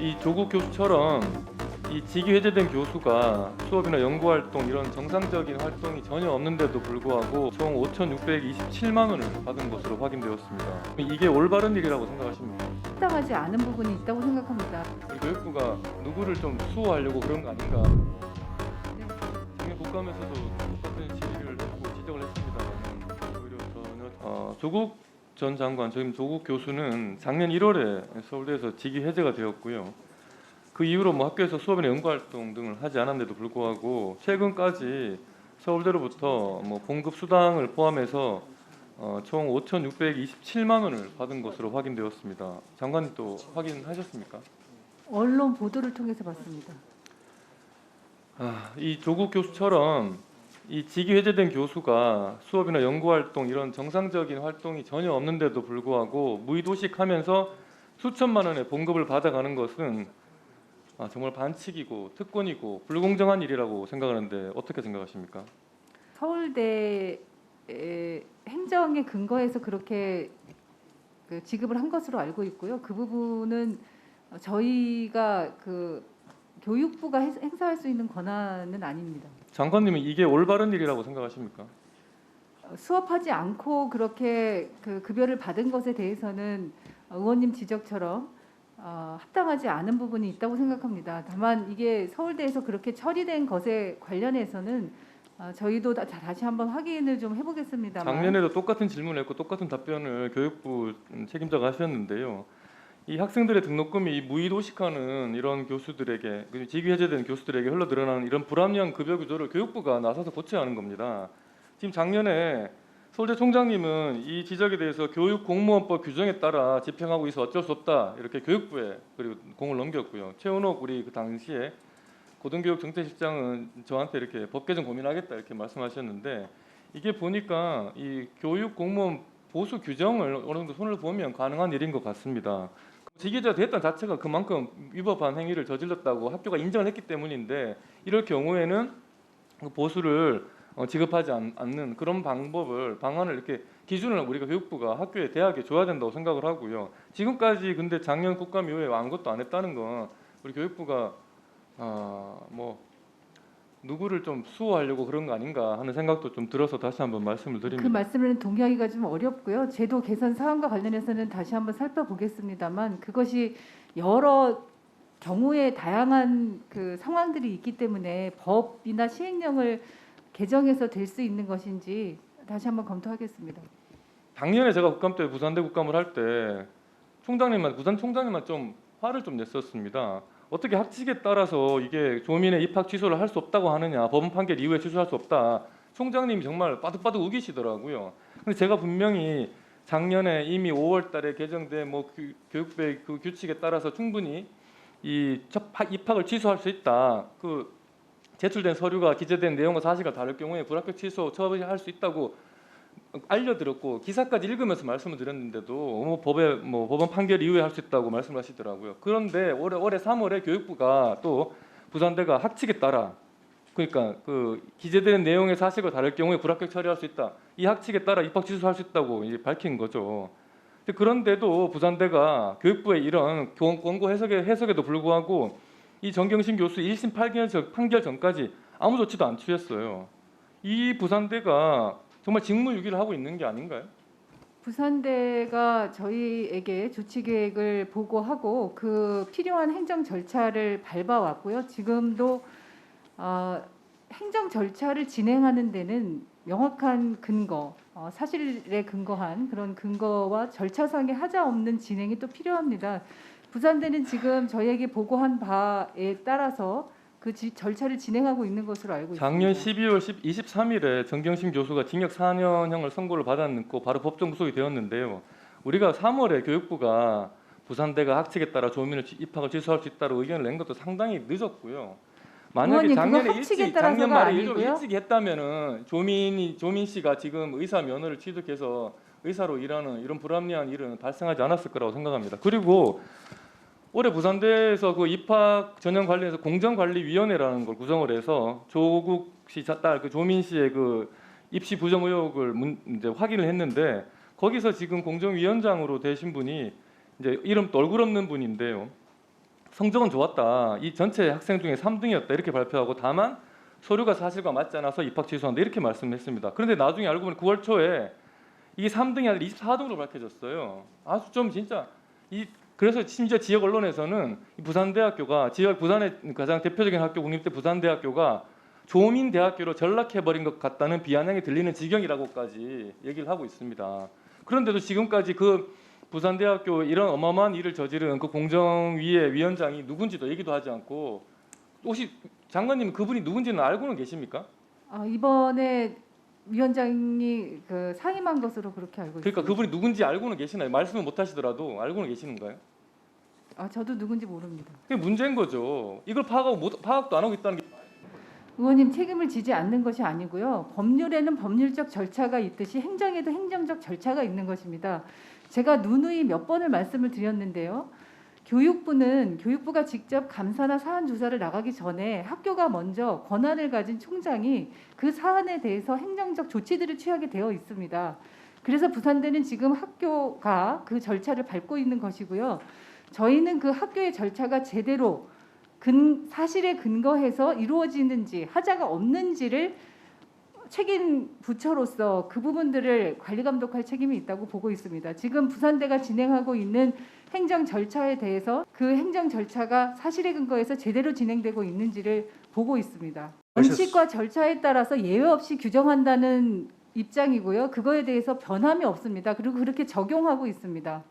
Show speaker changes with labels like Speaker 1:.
Speaker 1: 이 조국 교수처럼 이 직위 해제된 교수가 수업이나 연구 활동 이런 정상적인 활동이 전혀 없는데도 불구하고 총 5,627만 원을 받은 것으로 확인되었습니다. 이게 올바른 일이라고 생각하십니까?
Speaker 2: 합당하지 않은 부분이 있다고 생각합니다.
Speaker 1: 우리 교육부가 누구를 좀 수호하려고 그런 거 아닌가? 작년 국감에서도 똑같은 질의를 했고 지적을 했습니다만 오히려 전혀 조국 전 장관, 지금 조국 교수는 작년 1월에 서울대에서 직위 해제가 되었고요. 그 이후로 뭐 학교에서 수업이나 연구 활동 등을 하지 않았는데도 불구하고 최근까지 서울대로부터 뭐 봉급 수당을 포함해서 총 5,627만 원을 받은 것으로 확인되었습니다. 장관님 또 확인하셨습니까?
Speaker 2: 언론 보도를 통해서 봤습니다.
Speaker 1: 이 조국 교수처럼 이 직위 해제된 교수가 수업이나 연구 활동 이런 정상적인 활동이 전혀 없는데도 불구하고 무의도식하면서 수천만 원의 봉급을 받아가는 것은 정말 반칙이고 특권이고 불공정한 일이라고 생각하는데 어떻게 생각하십니까?
Speaker 2: 서울대 행정의 근거에서 그렇게 지급을 한 것으로 알고 있고요. 그 부분은 저희가 교육부가 행사할 수 있는 권한은 아닙니다.
Speaker 1: 장관님은 이게 올바른 일이라고 생각하십니까?
Speaker 2: 수업하지 않고 그렇게 급여를 받은 것에 대해서는 의원님 지적처럼 합당하지 않은 부분이 있다고 생각합니다. 다만 이게 서울대에서 그렇게 처리된 것에 관련해서는 저희도 다시 한번 확인을 좀 해보겠습니다만.
Speaker 1: 작년에도 똑같은 질문을 했고 똑같은 답변을 교육부 책임자가 하셨는데요. 이 학생들의 등록금이 무의도식하는 이런 교수들에게, 직위 해제된 교수들에게 흘러들어가는 이런 불합리한 급여 구조를 교육부가 나서서 고쳐야 하는 겁니다. 지금 작년에 서울대 총장님은 이 지적에 대해서 교육공무원법 규정에 따라 집행하고 있어 어쩔 수 없다 이렇게 교육부에 그리고 공을 넘겼고요. 최은옥 우리 그 당시에 고등교육정책실장은 저한테 이렇게 법 개정 고민하겠다 이렇게 말씀하셨는데 이게 보니까 이 교육공무원 보수 규정을 어느 정도 손을 보면 가능한 일인 것 같습니다. 직위자 됐던 자체가 그만큼 위법한 행위를 저질렀다고 학교가 인정을 했기 때문인데 이럴 경우에는 그 보수를 지급하지 않는 그런 방안을 이렇게 기준을 우리가 교육부가 학교에 대학에 줘야 된다고 생각을 하고요. 지금까지 근데 작년 국감 이후에 아무것도 안 했다는 건 우리 교육부가 뭐 누구를 좀 수호하려고 그런 거 아닌가 하는 생각도 좀 들어서 다시 한번 말씀을 드립니다.
Speaker 2: 그 말씀을 동의하기가 좀 어렵고요. 제도 개선 사항과 관련해서는 다시 한번 살펴보겠습니다만 그것이 여러 경우에 다양한 상황들이 있기 때문에 법이나 시행령을 개정해서 될 수 있는 것인지 다시 한번 검토하겠습니다.
Speaker 1: 작년에 제가 국감 때 부산대 국감을 할 때 부산 총장님만 좀 화를 좀 냈었습니다. 어떻게 학칙에 따라서 이게 조민의 입학 취소를 할 수 없다고 하느냐, 법원 판결 이후에 취소할 수 없다. 총장님이 정말 빠득빠득 우기시더라고요. 근데 제가 분명히 작년에 이미 5월달에 개정된 교육부의 그 규칙에 따라서 충분히 이 입학을 취소할 수 있다. 그 제출된 서류가 기재된 내용과 사실과 다를 경우에 불합격 취소 처벌할 수 있다고 알려드렸고 기사까지 읽으면서 말씀을 드렸는데도 법원 판결 이후에 할 수 있다고 말씀을 하시더라고요. 그런데 올해 3월에 교육부가 또 부산대가 학칙에 따라 그러니까 그 기재된 내용의 사실과 다를 경우에 불합격 처리할 수 있다. 이 학칙에 따라 입학 취소할 수 있다고 이제 밝힌 거죠. 그런데도 부산대가 교육부의 이런 권고 해석에도 불구하고 이 정경심 교수 1심 판결 전까지 아무 조치도 안 취했어요. 이 부산대가 정말 직무유기를 하고 있는 게 아닌가요?
Speaker 2: 부산대가 저희에게 조치 계획을 보고하고 그 필요한 행정 절차를 밟아왔고요. 지금도 행정 절차를 진행하는 데는 명확한 근거, 사실에 근거한 그런 근거와 절차상의 하자 없는 진행이 또 필요합니다. 부산대는 지금 저희에게 보고한 바에 따라서 그 절차를 진행하고 있는 것으로 알고 있습니다.
Speaker 1: 작년 12월 23일에 정경심 교수가 징역 4년형을 선고를 받았고 바로 법정 구속이 되었는데요. 우리가 3월에 교육부가 부산대가 학칙에 따라 조민을 입학을 취소할 수 있다고 의견을 낸 것도 상당히 늦었고요. 만약에 작년 말에 좀 일찍 했다면은 조민 씨가 지금 의사 면허를 취득해서 의사로 일하는 이런 불합리한 일은 발생하지 않았을 거라고 생각합니다. 그리고 올해 부산대에서 그 입학 전형 관련해서 공정관리위원회라는 걸 구성을 해서 조국 씨 딸 그 조민 씨의 그 입시 부정 의혹을 이제 확인을 했는데 거기서 지금 공정위원장으로 되신 분이 이제 이름 얼굴 없는 분인데요. 성적은 좋았다. 이 전체 학생 중에 3등이었다. 이렇게 발표하고 다만 서류가 사실과 맞지 않아서 입학 취소한다. 이렇게 말씀했습니다. 그런데 나중에 알고 보니 9월 초에 이게 3등이 아니라 24등으로 밝혀졌어요. 아주 좀 진짜 그래서 심지어 지역 언론에서는 이 부산대학교가 지역 부산의 가장 대표적인 학교 국립대 부산대학교가 조민대학교로 전락해버린 것 같다는 비아냥이 들리는 지경이라고까지 얘기를 하고 있습니다. 그런데도 지금까지 그 부산대학교 이런 어마어마한 일을 저지른 그 공정위의 위원장이 누군지도 얘기도 하지 않고 혹시 장관님 그분이 누군지는 알고는 계십니까?
Speaker 2: 이번에 위원장이 그 상임한 것으로 그렇게 알고 있습니다.
Speaker 1: 그러니까 그분이 누군지 알고는 계시나요? 말씀을 못 하시더라도 알고는 계시는가요?
Speaker 2: 저도 누군지 모릅니다.
Speaker 1: 그게 문제인 거죠. 이걸 파악도 안 하고 있다는 게
Speaker 2: 의원님 책임을 지지 않는 것이 아니고요. 법률에는 법률적 절차가 있듯이 행정에도 행정적 절차가 있는 것입니다. 제가 누누이 몇 번을 말씀을 드렸는데요. 교육부가 직접 감사나 사안 조사를 나가기 전에 학교가 먼저 권한을 가진 총장이 그 사안에 대해서 행정적 조치들을 취하게 되어 있습니다. 그래서 부산대는 지금 학교가 그 절차를 밟고 있는 것이고요. 저희는 그 학교의 절차가 제대로 사실에 근거해서 이루어지는지 하자가 없는지를 책임 부처로서 그 부분들을 관리 감독할 책임이 있다고 보고 있습니다. 지금 부산대가 진행하고 있는 행정 절차에 대해서 그 행정 절차가 사실에 근거해서 제대로 진행되고 있는지를 보고 있습니다. 원칙과 절차에 따라서 예외 없이 규정한다는 입장이고요. 그거에 대해서 변함이 없습니다. 그리고 그렇게 적용하고 있습니다.